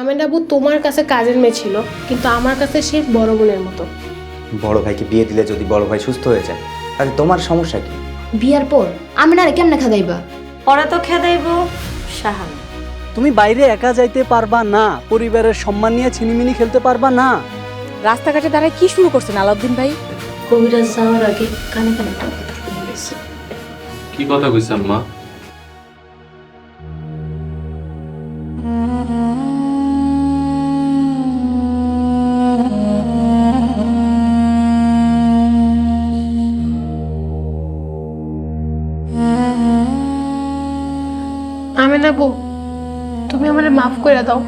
Amen Abu তোমার কাছে কাজের মেয়ে ছিল, কিন্তু আমার কাছে সে বড় বোনের মতো। বড় ভাইকে বিয়ে দিলে যদি বড় ভাই সুস্থ হয়ে যায়, তাহলে তোমার সমস্যা কি? বিয়ার পর আমিনারে কেমনে খাদাইবা? ওরা তো খেদাইব শাহান। তুমি বাইরে একা যাইতে পারবা না, পরিবারের সম্মান নিয়ে ছিনিমিনি খেলতে পারবা না। রাস্তাঘাটে দাঁড়ায় কি শুরু করছেন আলাউদ্দিন ভাই? কবিরাজ যাওয়ার আগে কানে কানে একটা কথা বলে গেছে। কি কথা কইছেন মা? আমেন আবু, তুমি আমারে মাফ করে দাও।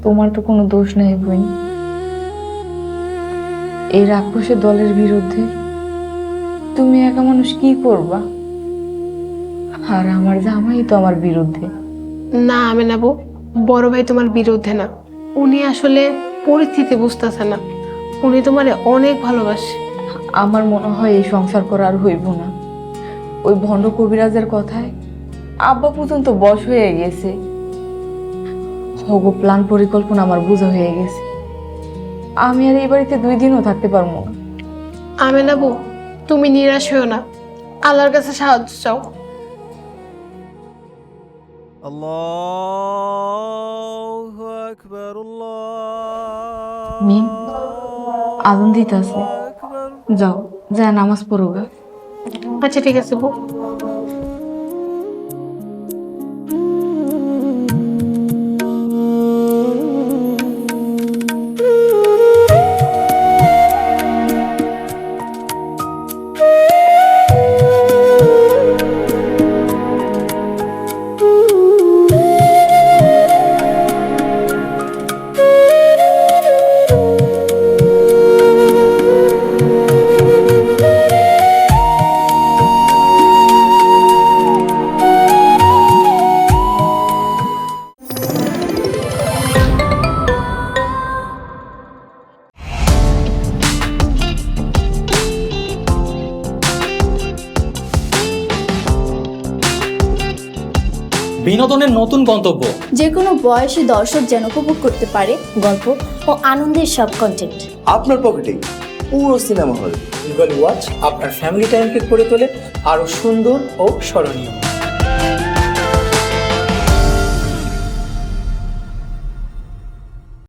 তোমার তো কোনো দোষ নাই বোন। এই রাক্ষসের দলের বিরুদ্ধে তুমি একা মানুষ কি করবা? আর আমার জামাই তো আমার বিরুদ্ধে। না আমেন আবু, বড় ভাই তোমার বিরুদ্ধে না, উনি আসলে পরিস্থিতি বুঝতেছে না। উনি তোমারে অনেক ভালোবাসে। আমার মনে হয় এই সংসার করা আর হইব না। ওই ভণ্ড কবিরাজের কথায় আব্বা পর্যন্ত বশ হয়ে গেছে। হগো প্ল্যান পরিকল্পনা আমার বোঝা হয়ে গেছে। আমি আর এই বাড়িতে 2 দিনও থাকতে পারবো না। আমেন আবু, তুমি নিরাশ হও না, আল্লাহর কাছে সাহায্য চাও। আল্লাহু আকবার, মিম আজান দিতেছে, যাও যা নামাজ পড়োগা। আচ্ছা ঠিক আছে বউ। বিনোদনের নতুন গন্তব্য, যে কোনো বয়সী দর্শক যেন উপভোগ করতে পারে গল্প ও আনন্দের সব কন্টেন্ট আপনার পকেটেই পুরো সিনেমা হল। গুগল ওয়াচ আপনার ফ্যামিলি টাইমকে করে তোলে আরো সুন্দর ও স্মরণীয়।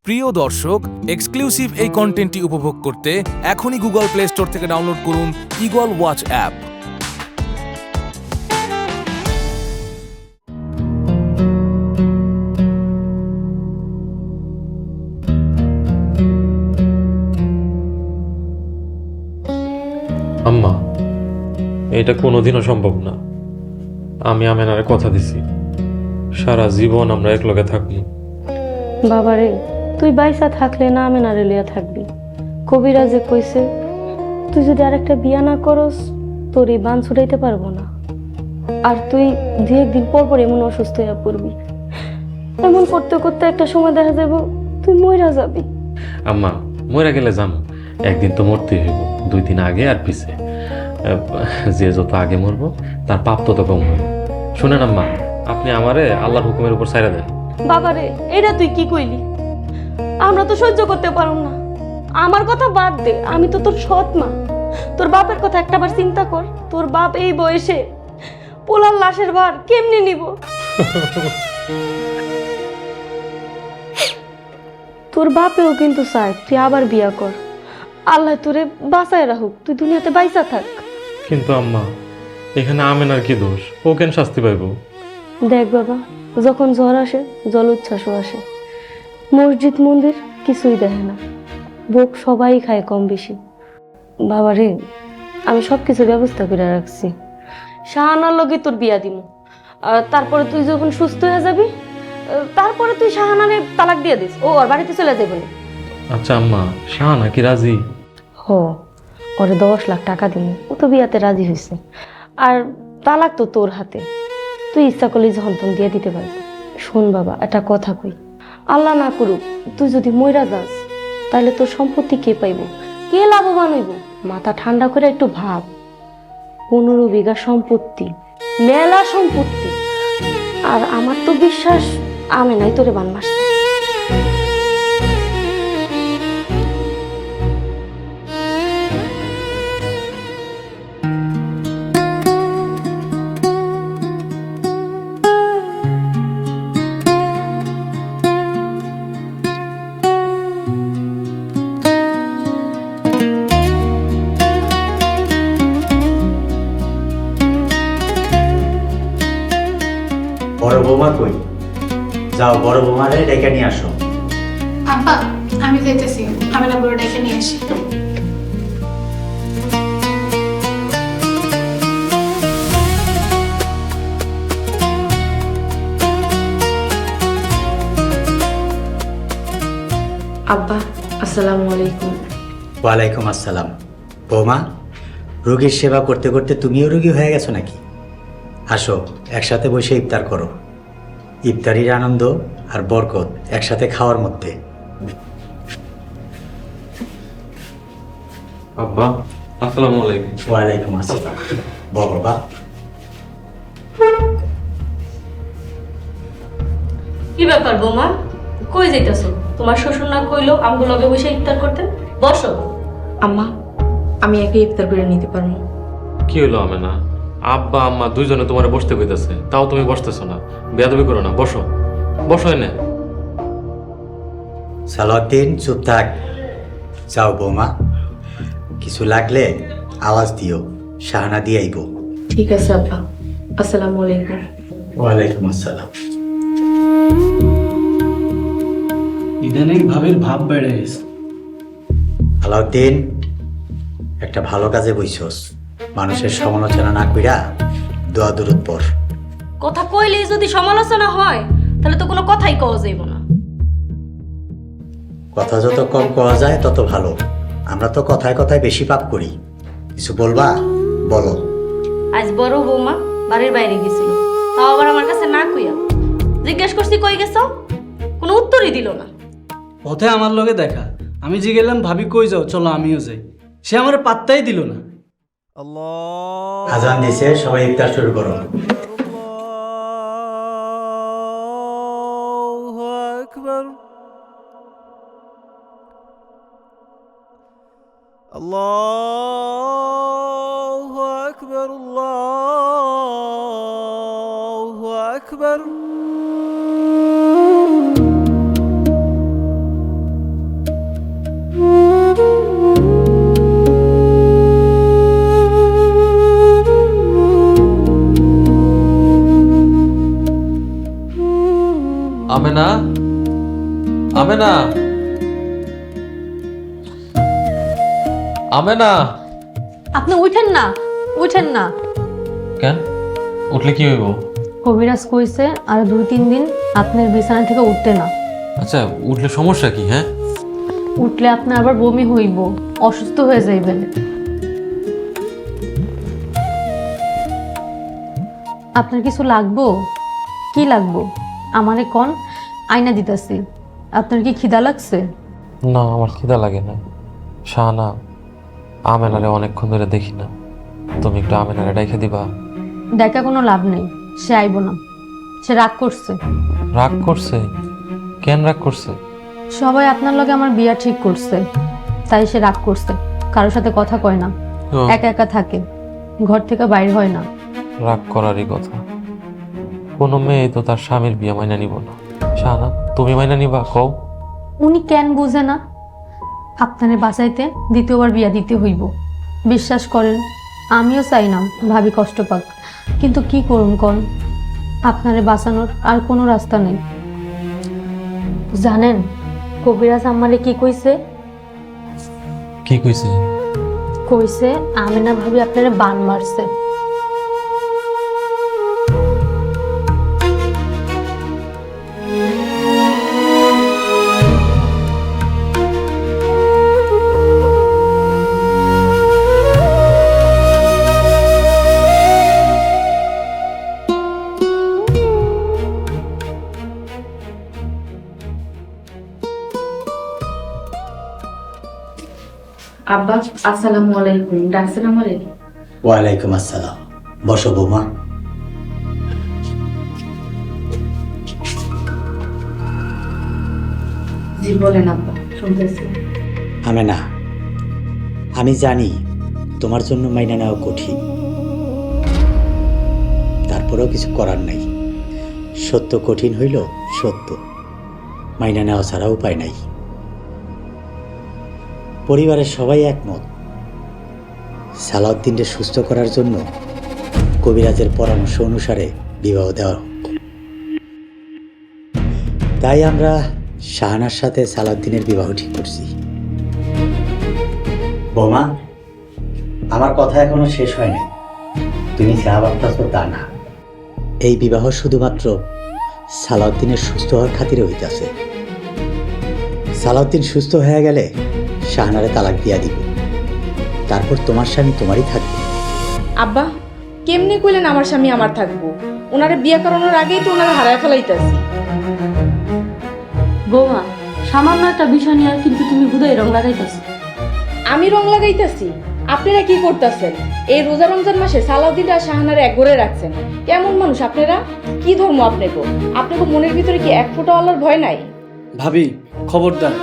প্রিয় দর্শক, এক্সক্লুসিভ এই কন্টেন্টটি উপভোগ করতে এখনই গুগল প্লে স্টোর থেকে ডাউনলোড করুন ইগল ওয়াচ অ্যাপ। আম্মা, এটা কোনোদিনও সম্ভব না। আমি আমেনারে কথা দিছি, সারা জীবন আমরা একলগে থাকবো। বাবারে, তুই বাইসা থাকলে না আমেনারে লিয়া থাকবি। কবিরাজে কইছে তুই যদি আরেকটা বিয়া না করস তোর এই বান ছুটাইতে পারবো না। আর তুই 2-1 দিন পর পর এমন অসুস্থ হইয়া পড়বি। এমন করতে করতে একটা সময় দেখা যাবো তুই মইরা যাবি। আম্মা, মরে গেলে যাম, একদিন তো মরতেই হইব, 2 দিন আগে আর পিছে। যে যত আগে মরবো তার পাপ তত কম হবে। শুনেন আম্মা, আপনি আমারে আল্লাহর হুকুমের উপর ছাইরা দেন। বাবারে, এটা তুই কি কইলি? আমরা তো সহ্য করতে পারুম না। আমার কথা বাদ দে, আমি তো তোর সৎ মা। তোর বাপের কথা একটাবার চিন্তা কর। তোর বাপ এই বয়সে পোলার লাশের ভার কেমনে নিব? তোর বাপেও কিন্তু চায় তুই আবার বিয়া কর। আল্লাহ তোরে বাঁচায় রাখুক, তুই দুনিয়াতে বাইসা থাক। কিন্তু আম্মা, এখানে আমেনার কি দোষ? ও কেন শাস্তি পাইব? দেখ বাবা, যখন ঝড় আসে জল উচ্ছ্বাসও আসে। মসজিদ মন্দির কিছুই দেখে না, ভোগ সবাই খায় কম বেশি। বাবা রে, আমি সব কিছু ব্যবস্থা করে রাখছি। শাহানার লগে তোর বিয়া দিব। তারপরে তুই যখন সুস্থ হয়ে যাবি, তারপরে তুই শাহানারে তালাক দিয়ে দিস, ও ওর বাড়িতে চলে যাবে। আচ্ছা আম্মা, শাহানা কি রাজি? হো, ওরে 10 লাখ টাকা দিব, ও তো বিয়াতে রাজি হয়েছে। আর তালাক তো তোর হাতে, তুই ইচ্ছা করলে যখন তখন দিয়ে দিতে পারবি। শোন বাবা, একটা কথা কই, আল্লাহ না করুক তুই যদি মইরা যাস, তাহলে তোর সম্পত্তি কে পাইব, কে লাভবান হইব? মাথা ঠান্ডা করে একটু ভাব। 15 বিঘা সম্পত্তি, মেলা সম্পত্তি। আর আমার তো বিশ্বাস আমেনাই তোরে বান মারছে। বড় বৌমা কই? যাও বড় বৌমারে ডেকে নিয়ে আসো। আব্বা আমি যাইতেছি, আমি না বড় ডেকে নিয়ে আসি। আব্বা আসসালামু আলাইকুম। ওয়ালাইকুম আসসালাম। বৌমা, রোগীর সেবা করতে করতে তুমিও রোগী হয়ে গেছো নাকি? আসো একসাথে বসে ইফতার করো। ইফতারির আনন্দ আর বরকত একসাথে খাওয়ার মধ্যে। আব্বা আসসালামু আলাইকুম। ওয়ালাইকুম আসসালাম। বাবা কি ব্যাপার বৌমা, কই যাইতাছো? তোমার শ্বশুর না কইলো আমগো লগে বসে ইফতার করতে? বসো। আম্মা, আমি একে ইফতার করে নিতে পারবো। কি হলো আমেনা? আব্বা আম্মা দুইজনে তোমারে বসতে কইতাছে, তাও তুমি বসতেছো না। বেয়াদবি করো না, বসো বসো এনে। সালাউদ্দিন চুপ থাক। যাও বৌমা, কিছু লাগলে আওয়াজ দিও, শাহানা দিয়ে আইব। ঠিক আছে আব্বা, আসসালামু আলাইকুম। ওয়ালাইকুম আসসালাম। ইদানিং ভাবের ভাব বেড়ে গেছে। আলাউদ্দিন, একটা ভালো কাজে বইছস। মানুষের সমালোচনা না কইরা দোয়া দরুদ পড়। কথা কইলেই যদি সমালোচনা হয় তাহলে তো কোনো কথাই কওয়া যাইব না। কথা যত কম কওয়া যায় তত ভালো। আমরা তো কথায় কথায় বেশি পাপ করি। কিছু বলবা? বলো। আজ বড় বৌমা বাড়ির বাইরে গেছিল, তাও আবার আমার কাছে না কইয়া। জিজ্ঞেস করছি কই গেছো, কোনো উত্তরই দিল না। পথে আমার লগে দেখা, আমি জিগেলাম ভাবি কই যাও, চলো আমিও যাই। সে আমার পাত্তাই দিল না। الله আজান দিছে, সবাই ইফতার শুরু করো। الله أكبر الله أكبر الله أكبر আমেনা, আমেনা, আমেনা। আপনি উঠেন না, উঠেন না। কেন? উঠলে কি হইব? কবিরাজ কইছে আর 2-3 দিন আপনার বিছানা থেকে উঠতে না। আচ্ছা, উঠলে সমস্যা কি? হ্যাঁ, উঠলে আপনার আবার বমি হইব, অসুস্থ হয়ে যাইবেন। আপনার কিছু লাগবো? কি লাগবো আমারে কোন, আয়না দিতাছি। আপনার কি খিদা লাগছে? না আমার খিদা লাগে না। শাহানা, আমেনারে অনেকক্ষণ ধরে দেখি না, তুমি একটু আমেনারে ডাইখে দিবা। দেখা কোনো লাভ নেই, সে আইব না। সে রাগ করছে। রাগ করছে? কেন রাগ করছে? সবাই আপনার লগে আমার বিয়া ঠিক করছে, তাই সে রাগ করছে। কারোর সাথে কথা কয় না, ও, একা একা থাকে, ঘর থেকে বাইর হয় না। রাগ করারই কথা। কোনো মেয়ে তো তার স্বামীর বিয়ে মাইনা নিব না। শাহানা, তুমি মাইনা নিবা? কও। উনি কেন বুঝে না? আপনারে বাঁচাইতে দ্বিতীয়বার বিয়া দিতে হইব। বিশ্বাস করেন, আমিও চাই না ভাবি কষ্ট পাক, কিন্তু কি করুন কন, আপনারে বাঁচানোর আর কোনো রাস্তা নেই। জানেন কবিরাজ আমারে কি কইছে? কি কইছে? কইছে আমিনা ভাবি আপনারে বান মারছে। আব্বা আসসালামু আলাইকুম, ডাকছেন আমারে? ওয়ালাইকুম আসসালাম। বসো বৌমা। জি বলেন আব্বা, শুনতেছি। আমেনা, আমি জানি তোমার জন্য মাইনা নেওয়া কঠিন, তারপরেও কিছু করার নাই। সত্য কঠিন হইল সত্য, মাইনা নেওয়া ছাড়া উপায় নাই। পরিবারের সবাই একমত সালাউদ্দিনকে সুস্থ করার জন্য কবিরাজের পরামর্শ অনুসারে বিবাহ দেওয়া হোক। তাই আমরা শাহানার সাথে সালাউদ্দিনের বিবাহ ঠিক করছি। বোমা, আমার কথা এখনো শেষ হয়নি। তুমি যা ভাবতেছো তা না। এই বিবাহ শুধুমাত্র সালাউদ্দিনের সুস্থ হওয়ার খাতিরে হইতেছে। সালাউদ্দিন সুস্থ হয়ে গেলে শাহানারে তালাক দিয়া দিব, তারপর তোমার স্বামী তোমারই থাকবে। আব্বা কেমনে কইলেন আমার স্বামী আমার থাকবো? ওনারে বিয়ে করানোর আগেই তো ওনারা হারায় ফেলাইতাছি। বৌমা, সামান্য একটা বিষয় নিয়ে কিন্তু তুমি হুদাই রং লাগাইতেছ। আমি রং লাগাইতাছি? আপনারা কি করতেছেন? এই রোজা রমজান মাসে সালাউদ্দিন আর শাহানারে এক ঘরে রাখছেন। কেমন মানুষ আপনারা? কি ধর্ম আপনাকে? আপনাকে মনের ভিতরে কি এক ফোঁটা আল্লাহর ভয় নাই? ভাবি খবরদার,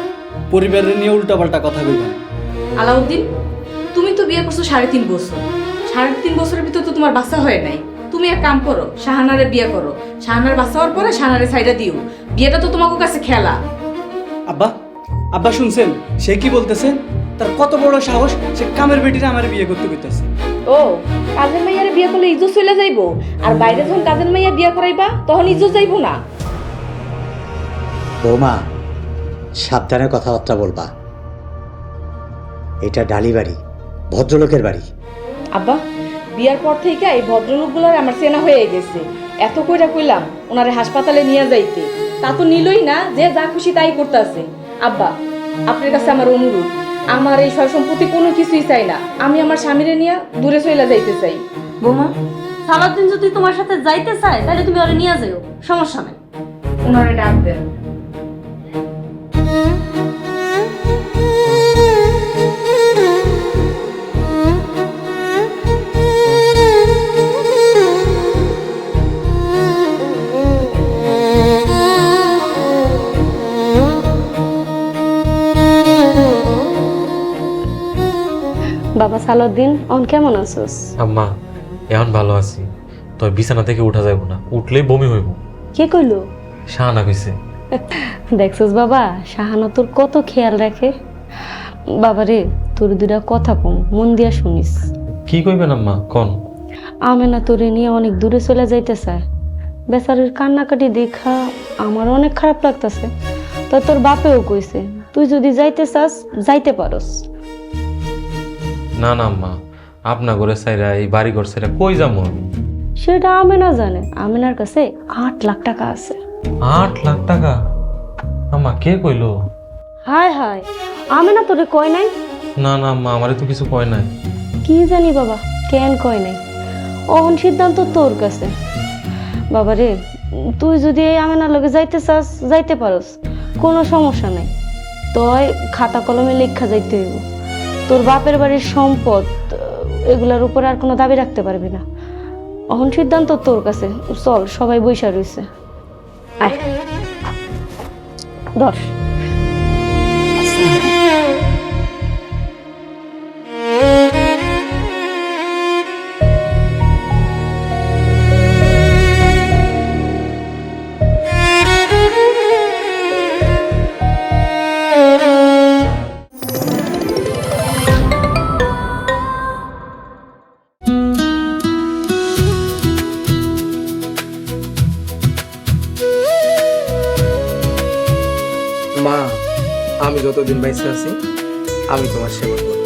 পরিবারের নিয়ে উল্টাপাল্টা কথা কইবেন। আলাউদ্দিন, তুমি তো বিয়ে করছো 3.5 বছর। 3.5 বছরের ভিতর তো তোমার বাচ্চা হয় নাই। তুমি এক কাম করো, শাহানারে বিয়ে করো। শাহানার বাচ্চা হওয়ার পরে শাহানারে সাইডা দিও। বিয়েটা তো তোমাকে কাছে খেলা। আব্বা, আব্বা শুনছেন সে কি বলতেছে? তার কত বড় সাহস, সে কামের বেটিরা আমার বিয়ে করতে কইতাছে। ও, কাজের মাইয়ারে বিয়ে করলে ইজ্জত চলে যাইবো, আর বাইরে যখন কাজের মাইয়া বিয়ে করাইবা তখন ইজ্জত যাইবো না। বৌমা, সাবধানে কথাবার্তা বলবা। এটা ডালি বাড়ি, ভদ্রলোকের বাড়ি। আব্বা, বিয়ার পর থেকে এই ভদ্রলোকগুলোর আমার চেনা হয়ে গেছে। এত কইরা কইলাম ওনারে হাসপাতালে নিয়ে যাইতে, তা তো নিলই না, যে যা খুশি তাই করতেছে। আব্বা, আপনার কাছে আমার অনুরোধ, আমার এই সয় সম্পত্তি কোনো কিছুই চাই না। আমি আমার স্বামীরে নিয়ে দূরে চলে যাইতে চাই। বৌমা, সালাউদ্দিন যদি তোমার সাথে যাইতে চায় তাহলে তুমি ওরে নিয়ে যাও, সমস্যা নাই। ওনারে ডাক দেন। বাবা সালাউদ্দিন, অন কেমন আছোস? আম্মা, এখন ভালো আছি, তবে বিছানা থেকে উঠা যাইব না, উঠলেই বমি হইব। কে কইলো? শাহানা কইছে। দেখছস বাবা, শাহানা তোর কত খেয়াল রাখে। বাবারে, তোর দুটা কথা কম, মন দিয়া শুনিস। কি কইবেন আম্মা, কোন? আমেনা তোরে নিয়ে অনেক দূরে চলে যাইতে চায়। বেচারির কান্নাকাটি দেখা আমার অনেক খারাপ লাগতেছে। তো তোর বাপেও কইছে তুই যদি যাইতে চাস যাইতে পারস। না না আম্মা, আপনা ঘরে সাইরা এই বাড়ি ঘর সাইরা কই যাবো আমি? সেটা আমেনা জানে। আমেনার কাছে 8 লাখ টাকা আছে। 8 লাখ টাকা? আম্মা, কে কইলো? হায় হায়, আমেনা তোরে কয় নাই? না না আম্মা, আমারে তো কিছু কয় নাই। কি জানি বাবা, কেন কয় নাই? অহন সিদ্ধান্ত তোর কাছে। বাবারে, তুই যদি এই আমেনার লগে যাইতে চাস যাইতে পারস, কোনো সমস্যা নাই। তয় খাতা কলমে লেখা যাইতে হইব। তোর বাপের বাড়ির সম্পদ এগুলার উপর আর কোনো দাবি রাখতে পারবি না। অহন সিদ্ধান্ত তোর কাছে। চল, সবাই বইসা রইছে। আয় ধর। মা, আমি যতদিন বাইসে আছি আমি তোমার সেবা করব।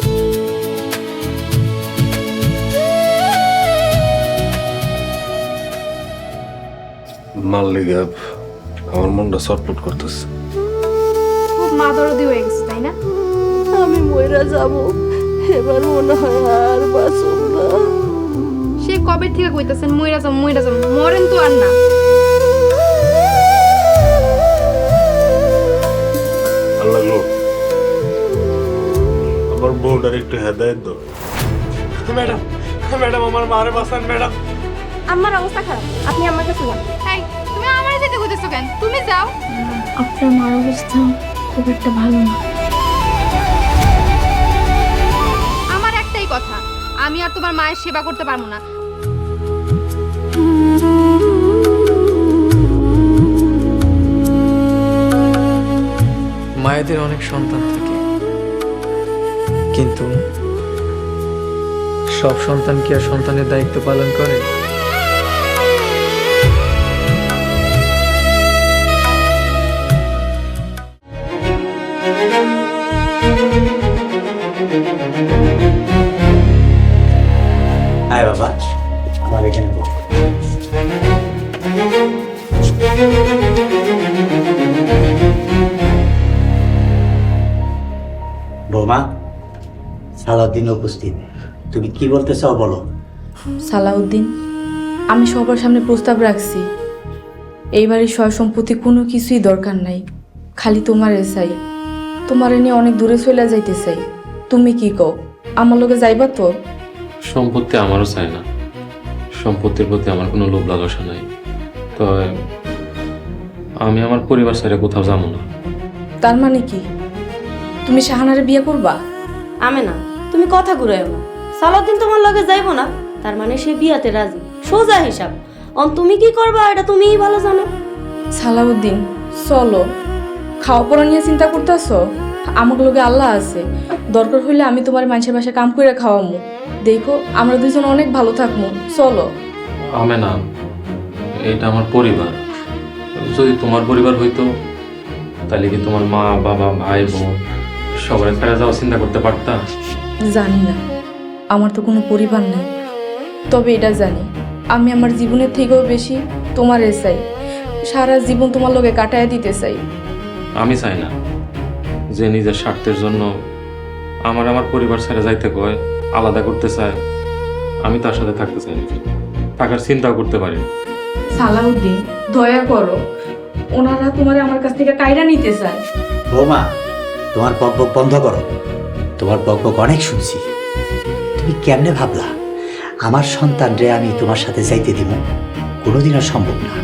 মার লেগে আমার মনটা ছটফট করতেছে। খুব মা দরদি হয়ে গেছে, তাই না? আমি মইরা যাব, এবার মনে হয় আর বাঁচব না। সে কবে থেকে কইতাছেন মইরা যাম মরেন তো আর না। আল্লাহ গো, আমার বউটার একটু হেদায়ত দাও। ম্যাডাম, ম্যাডাম আমার মারে বাঁচান ম্যাডাম। আমার অবস্থা খারাপ, আপনি আমার কাছে যান। এই তুমি আমারে যেতে কইতেছো কেন? তুমি যাও। আপনার মার অবস্থা খুব একটা ভালো না। আমার একটাই কথা, আমি আর তোমার মায়ের সেবা করতে পারবো না। মায়েদের অনেক সন্তান থাকে, কিন্তু সব সন্তান কি আর সন্তানের দায়িত্ব পালন করে? আয় বাবা, আমার এখানে বস। বৌমা, সালাউদ্দিন উপস্থিত। তুমি কি বলতে চাও বলো। সালাউদ্দিন, আমি সবার সামনে প্রস্তাব রাখছি, এই বাড়ির সয় সম্পত্তি কোনো কিছুই দরকার নাই, খালি তোমারে চাই। তোমারে নিয়ে অনেক দূরে চলে যাইতে চাই। তুমি কি কও, আমার লগে যাইবা তো? সম্পত্তি আমারও চাই না, সম্পত্তির প্রতি আমার কোনো লোভ লালসা নাই। তবে আমি আমার পরিবার ছেড়ে কোথাও যাবো না। তার মানে কি, তুমি শাহানারে বিয়ে করবা? না, তুমি কথা ঘুরাইও না। সালাউদ্দিন তোমার লগে যাইবো না, তার মানে সে বিয়াতে রাজি, সোজা হিসাব। তুমি কি করবা এটা তুমিই ভালো জানো। সালাউদ্দিন, চলো। খাওয়া পড়া নিয়ে চিন্তা করতেছো? আমার লগে আল্লাহ আছে, দরকার হইলে আমি তোমার মানুষের বাসায় কাম করে খাওয়ামু। দেখো আমরা দুজন অনেক ভালো থাকবো, চলো। না, এটা আমার পরিবার। যদি তোমার পরিবার হইতো তাহলে কি তোমার মা বাবা ভাই বোন সবাই ফেরা যাওয়া চিন্তা করতে পারতা? জানি না, আমার তো কোনো পরিবার নেই, তবে এটা জানি আমি আমার জীবনের থেকেও বেশি তোমারে চাই। সারা জীবন তোমার লগে কাটায় দিতে চাই। আমি চাই না যে নিজের স্বার্থের জন্য আমার পরিবার ছেড়ে যাইতে কয়, আলাদা করতে চায়। আমি তার সাথে থাকতে চাই না, থাকার চিন্তাও করতে পারি না। সালাউদ্দিন, দয়া করো, ওনারা তোমারে আমার কাছ থেকে কায়রা নিতে চায়। বৌমা, তোমার বকবক বন্ধ করো। তোমার বকবক অনেক শুনছি। তুমি কেমনে ভাবলা আমার সন্তান রে আমি তোমার সাথে যাইতে দিব? কোনোদিনও সম্ভব না।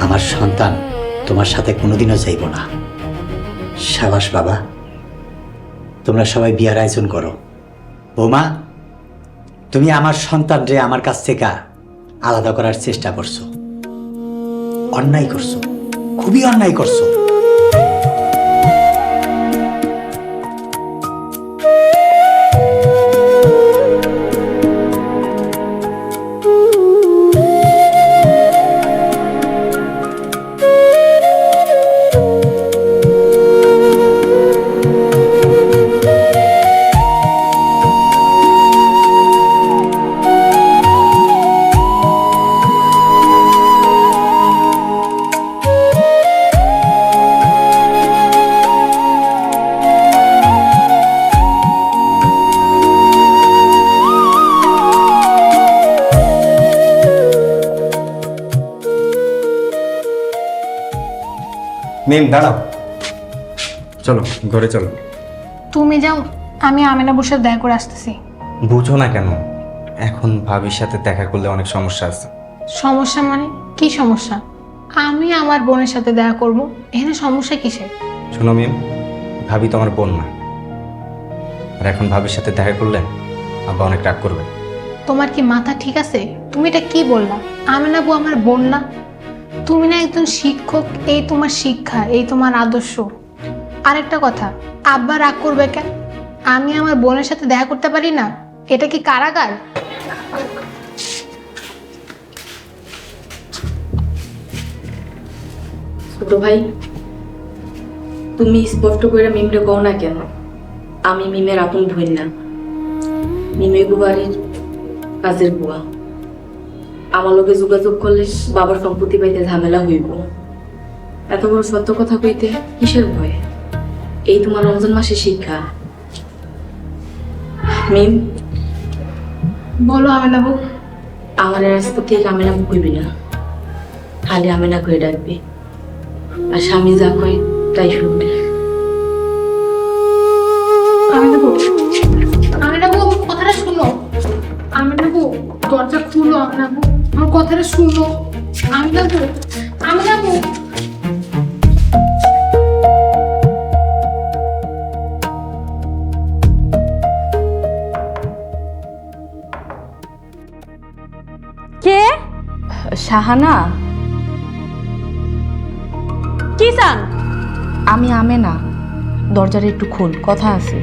আমার সন্তান তোমার সাথে কোনোদিনও যাইব না। সাবাস বাবা, তোমরা সবাই বিয়ার আয়োজন করো। বৌমা, তুমি আমার সন্তান রে আমার কাছ থেকে আলাদা করার চেষ্টা করছো, অন্যায় করছো, খুবই অন্যায় করছো। মিম দাঁড়াও, চলো ঘরে চলো। তুমি যাও, আমি আমেনা বসে দেখা করে আসতেছি। বুঝো না কেন? এখন ভাবির সাথে দেখা করলে অনেক সমস্যা আছে। সমস্যা মানে কি সমস্যা? আমি আমার বোনের সাথে দেখা করব, এখানে সমস্যা কিসের? শোনো মিম, ভাবি তোমার বোন না, আর এখন ভাবির সাথে দেখা করলে আব্বা অনেক রাগ করবে। তোমার কি মাথা ঠিক আছে? তুমি এটা কি বললা? আমেনা বউ আমার বোন না? তুমি না একজন শিক্ষক, এই তোমার শিক্ষা, এই তোমার আদর্শ। আরেকটা কথা, আব্বা রাগ করবে কেন? আমি আমার বোনের সাথে দেখা করতে পারি না? এটা কি কারাগার? ছোট ভাই, তুমি স্পষ্ট করে মিমরে কও না কেন আমি মিমের আপন বোন না। মিমে বাড়ির কাজের বুয়া। আমার লোকে যোগাযোগ করলে বাবার সম্পত্তি পাইতে ঝামেলা হইব। এত বড় সত্য কথা কইতে কিসের ভয়? এই তোমার রমজান মাসের শিক্ষা। মিম, বলো আমেনা বউ। আমার রাস্তা থেকে আমেনা বউ কইবি না, খালি আমেনা করে ডাকবি, আর স্বামী যা কয় তাই শুনবে। আমেনা বউ, গো, আমিনা আপু, আমিনা আপু। কে? শাহানা, কি চান? আমি আমেনা। দরজাটা একটু খোল, কথা আছে।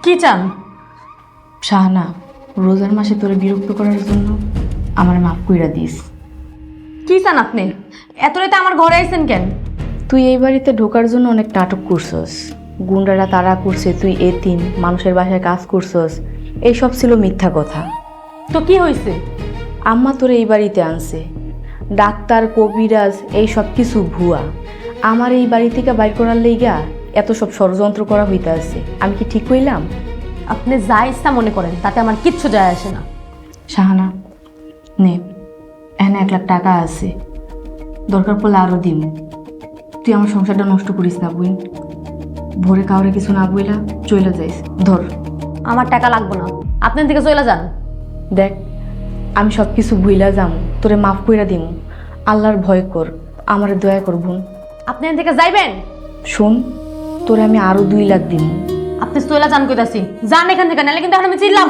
কি চান? শাহানা, রোজার মাসে তোরে বিরক্ত করার জন্য আমার মাফ কইরা দিস। কি চান আপনি? এত রাতে আমার ঘরে আইছেন কেন? তুই এই বাড়িতে ঢোকার জন্য অনেক নাটক করছস। গুন্ডারা তারা করছে, তুই এতিম, মানুষের বাসায় কাজ করছস, এইসব ছিল মিথ্যা কথা। তো কি হয়েছে? আম্মা তোরে এই বাড়িতে আনছে। ডাক্তার, কবিরাজ, এই সব কিছু ভুয়া। আমার এই বাড়ি থেকে বাইর করার লেগা এত সব ষড়যন্ত্র করা হইতে আছে। আমি কি ঠিক কইলাম? আপনি যা ইচ্ছা মনে করেন, তাতে আমার কিচ্ছু যায় আসে না। শাহানা, নে, এখানে 1 লাখ টাকা আছে, দরকার পড়লে আরও দিন। তুই আমার সংসারটা নষ্ট করিস না বুইন। ভোরে কাউরে কিছু না বইলা চইলা যাইস। ধর। আমার টাকা লাগবে না, আপনার দিকে চলে যান। দেখ, আমি সব কিছু ভুইলা যাম, তোরে মাফ কইরা দিম। আল্লাহর ভয় কর, আমারে দয়া কর বোন। আপনি এখান থেকে যাইবেন? শোন, তোরে আমি আরো 2 লাখ দিম। আপনি চলে যান কইতাছি, যান এখান থেকে, নাহলে কিন্তু এখন আমি চিল্লাম।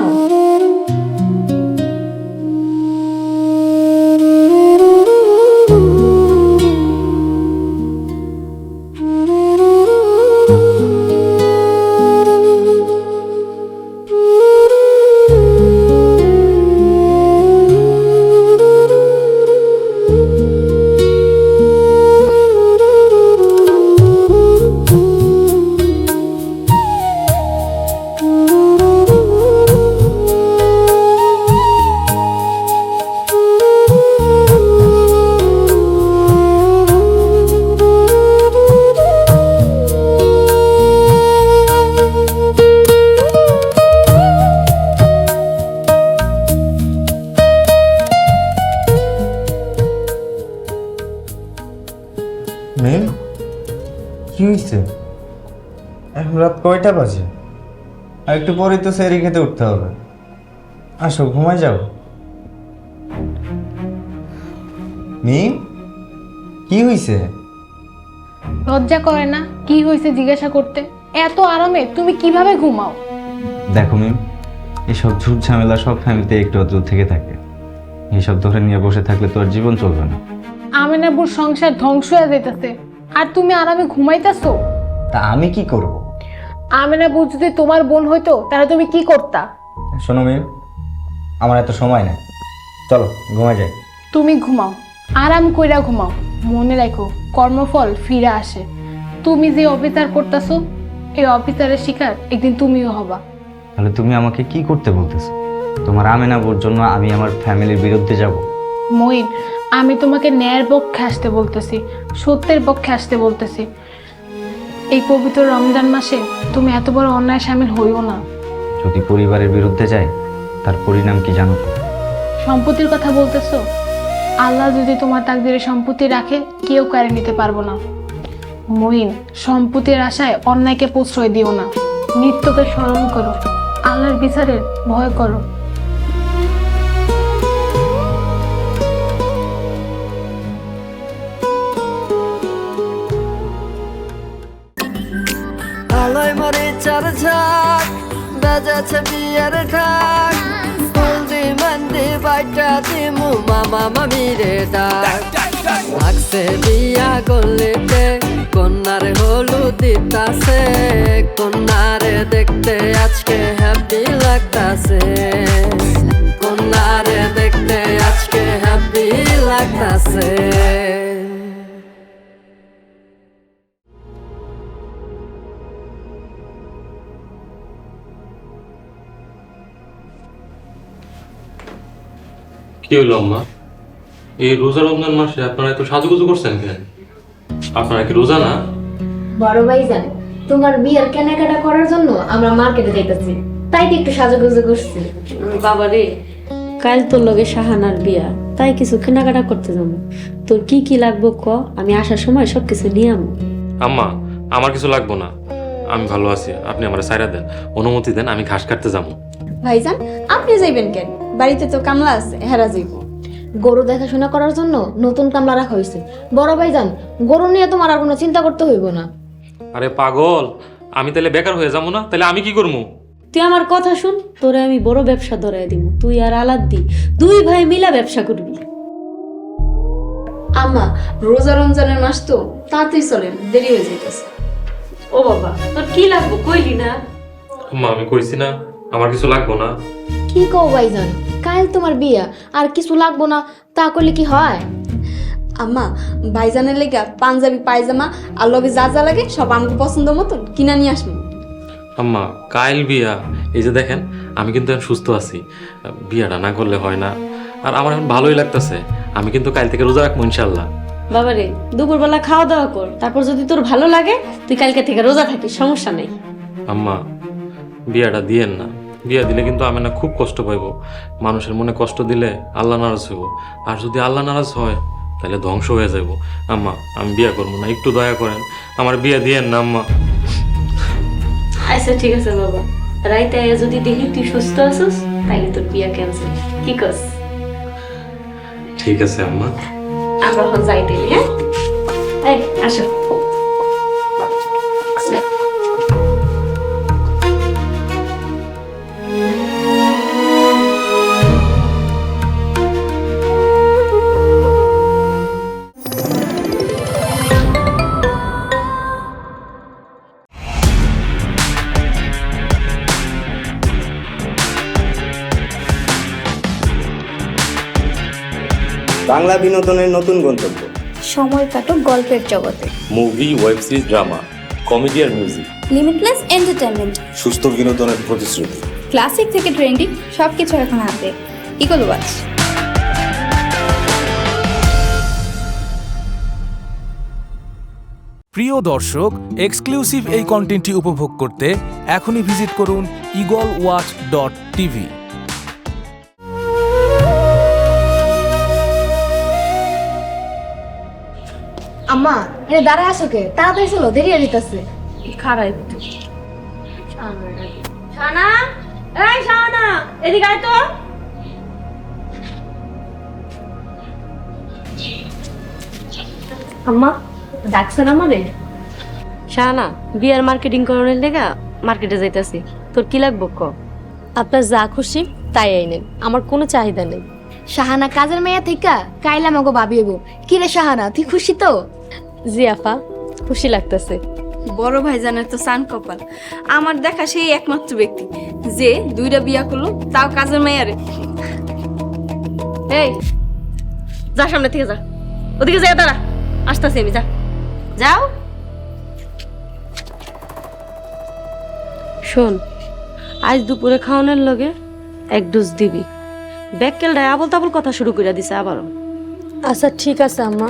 মেম, কি হয়েছে? এখন রাত কয়টা বাজে? আর একটু পরেই তো সেরি খেতে উঠতে হবে। আসো, ঘুমায় যাও। মিম, কি হয়েছে? লজ্জা করে না কি হয়েছে জিজ্ঞাসা করতে? এত আরামে তুমি কিভাবে ঘুমাও? দেখো মিম, এসব ঝুট ঝামেলা সব ফ্যামিলিতে একটু আধটু থেকে থাকে। এইসব ধরে নিয়ে বসে থাকলে তো আর জীবন চলবে না। আমিনাবুর সংসার ধ্বংস হয়ে যাইতেছে, আর তুমি আরামে ঘুমাইতেছো। তা আমি কি করব? আমিনাবু যদি তোমার বোন হইতো তাহলে তুমি কি করতা? শোনো মিম, আমার এত সময় নেই, চলো ঘুমায় যাই। তুমি ঘুমাও, আরাম কইরা ঘুমাও। মনে রাখো, কর্মফল ফিরে আসে। তুমি যে অবিচার করতেছো, এই অবিচারের শিকার একদিন তুমিও হবা। তাহলে তুমি আমাকে কি করতে বলতেছো? তোমার আমেনাবুর জন্য আমি আমার ফ্যামিলির বিরুদ্ধে যাব? মঈন, আমি তোমাকে ন্যায়ের পক্ষে আসতে বলতেছি, সত্যের পক্ষে আসতে বলতেছি। এই পবিত্র রমজান মাসে তুমি এত বড় অন্যায় শামিল হইও না। যদি পরিবারের বিরুদ্ধে যায়, তার পরিণাম কি জানো তো? সম্পত্তির কথা বলতেছো? আল্লাহ যদি তোমার তাকদিরে সম্পত্তি রাখে, কেউ কেড়ে নিতে পারবো না। মঈন, সম্পত্তির আশায় অন্যায়কে প্রশ্রয় দিও না। মৃত্যুকে স্মরণ করো, আল্লাহর বিচারের ভয় করো। আলোয় মরে চার ঝাঁক বাজাচ্ছে বিয়ের ঢাক হলদি মন্দি বাইটা দিমু মামা মামিরে ডাক লাগছে বিয়া গলিতে কন্যারে হলুদ দিতাছে কন্যারে দেখতে আজকে হ্যাপি লাগতাছে কন্যারে দেখতে আজকে হ্যাপি লাগতাছে। কি হইলো আম্মা? এই রোজা রমজান মাসে আপনারা এত সাজুগুজু করছেন কেন? আপনারা কি রোজা না? বড় ভাই জানে তোমার বিয়ের কেনাকাটা করার জন্য আমরা মার্কেটে যাইতেছি, তাই তো একটু সাজুগুজু করছি। বাবা রে, কাল তোর লগে শাহানার বিয়া, তাই কিছু কেনাকাটা করতে যাবো। তোর কি কি লাগবো ক, আমি আসার সময় সব কিছু নিয়ে আমো। আম্মা আমার কিছু লাগবো না, আমি ভালো আছি, আপনি আমার সাইরা দেন, অনুমতি দেন, আমি ঘাস কাটতে যাবো। ভাইজান আপনি যাইবেন কেন? বাড়িতে তো কামলা আছে, হেরা যাইব। গরু দেখাশোনা করার জন্য নতুন কামলা রাখা হয়েছে। বড় ভাইজান, গরু নিয়ে তোমার আর কোনো চিন্তা করতে হইব না। আরে পাগল, আমি তাহলে বেকার হয়ে যাবো না? তাহলে আমি কি করবো? তুই আমার কথা শুন, তোরে আমি বড় ব্যবসা ধরাই দিব। তুই আর আলাদ্দি 2 ভাই মিলা ব্যবসা করবি। আম্মা রোজা রমজানের মাস তো, তাড়াতাড়ি চলেন, দেরি হয়ে যাইতেছে। ও বাবা, তোর কি লাগবে কইলি না? আম্মা আমি কইছি না আমার কিছু লাগবো না। কি কও ভাইজান, কাল তোমার বিয়া, আর কিছু লাগবো না তা করলে কি হয়? আম্মা ভাইজানের লেগা পাঞ্জাবি পায়জামা আর লগে যা যা লাগে সব আমাকে পছন্দ মতন কিনা নিয়ে আসবো। আম্মা কাইল বিয়া, এই যে দেখেন আমি কিন্তু এখন সুস্থ আছি, বিয়াটা না করলে হয় না। আর আমার এখন ভালোই লাগতেছে, আমি কিন্তু কাল থেকে রোজা রাখবো ইনশাল্লাহ। বাবারে দুপুরবেলা খাওয়া দাওয়া কর, তারপর যদি তোর ভালো লাগে তুই কালকে থেকে রোজা থাকিস, সমস্যা নেই। আম্মা বিয়াটা দিয়েন না, বিয়া দিলে কিন্তু আমি না খুব কষ্ট পাইব। মানুষের মনে কষ্ট দিলে আল্লাহ নারাজ হইব, আর যদি আল্লাহ নারাজ হয় তাহলে ধ্বংস হয়ে যাব। আম্মা আমি বিয়া করবো না, একটু দয়া করেন, আমার বিয়া দিয়েন না আম্মা। আচ্ছা ঠিক আছে বাবা, রাইতে আয়া যদি দেখি তুই সুস্থ আছিস তাইলে তোর বিয়া ক্যান্সেল, কি কস? ঠিক আছে আম্মা। আমরা এখন যাইতে, হ্যাঁ? এই আসো। বাংলা বিনোদনের নতুন গন্তব্য, সময় কাটুক গল্পের জগতে। Movie, web series, drama, comedy আর মিউজিক, লিমিটলেস এন্টারটেইনমেন্ট, সুস্থ বিনোদনের প্রতিশ্রুতি। ক্লাসিক থেকে ট্রেন্ডিং সবকিছু এখন হাতে। Eagle Watch. প্রিয় দর্শক, এক্সক্লুসিভ এই কন্টেন্টটি উপভোগ করতে এখনই ভিজিট করুন eagleWatch.tv। আম্মা এনে দাঁড়ায় আসো কে? তাড়াতাড়ি চলো, দেরি হয়ে যেতেছে। খারাপ শানা, এই শানা এদিকে আয় তো। আম্মা ডাকছেন আমারে? শানা বিয়ার মার্কেটিং করানোর লেগা মার্কেটে যাইতাছি, তোর কি লাগবে ক? আপনার যা খুশি তাই আইনেন, আমার কোনো চাহিদা নেই। শাহানা কাজের মেয়া থেকে কাইলা আমাকে ভাবি হইব। কি রে শাহানা, তুই খুশি তো? জি আপা, খুশি লাগতেছে। বড় ভাইজানের তো সান কপাল, আমার দেখা সেই একমাত্র ব্যক্তি যে 2টা বিয়া করলো, তাও কাজের মেয়ারে। এই যা, সামনে থেকে যা, ওদিকে যা, দাঁড়া আসতেছি আমি, যা যাও। শোন, আজ দুপুরে খাওয়ানোর লগে 1 ডোজ দিবি। ব্যাককেলটায় আবল তাবল কথা শুরু করে দিছে আবারও। আচ্ছা ঠিক আছে আম্মা।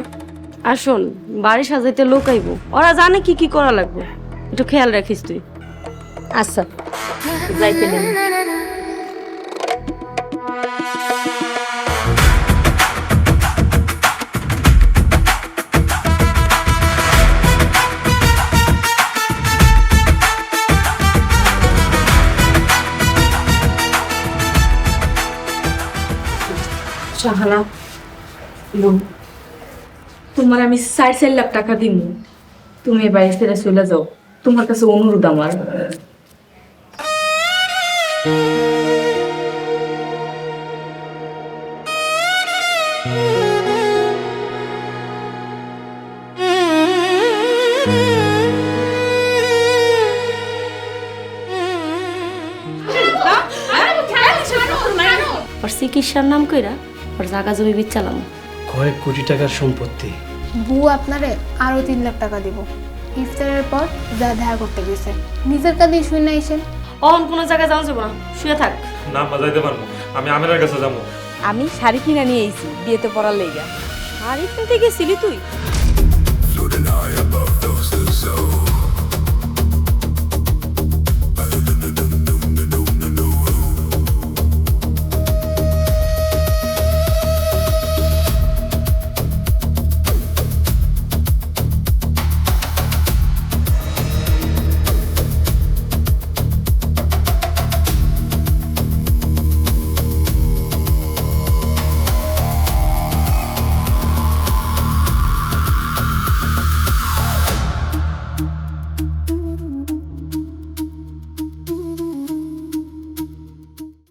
আর শোন, বাড়ি সাজাইতে লোক আইব, ওরা জানে কি কি করা লাগবে, একটু খেয়াল রাখিস তুই। আচ্ছা যাইতে নেই। শাহানা বোন, তোমার আমি 4.5 লাখ টাকা দিব, তুমি এ বাড়ি ছেড়ে চলে যাও। তোমার কাছে অনুরোধ আমার। ওর চিকিৎসার নাম কইরা ওর জায়গা জমি বিচ্ছালাম। কয়েক কোটি টাকার সম্পত্তি। বউ আপনারে আরো 3 লাখ টাকা দিব। ইফতারের পর যা দেখা করতে গেছে, নিজের কাঁধে শুই না এসেন। অন কোনো জায়গায় যাওয়া যাবো না, শুয়ে থাক। না বাজাইতে পারবো, আমি আমের কাছে যাবো। আমি শাড়ি কিনা নিয়ে এসেছি বিয়েতে পরার লেগা। শাড়ি কিনতে গেছিলি তুই?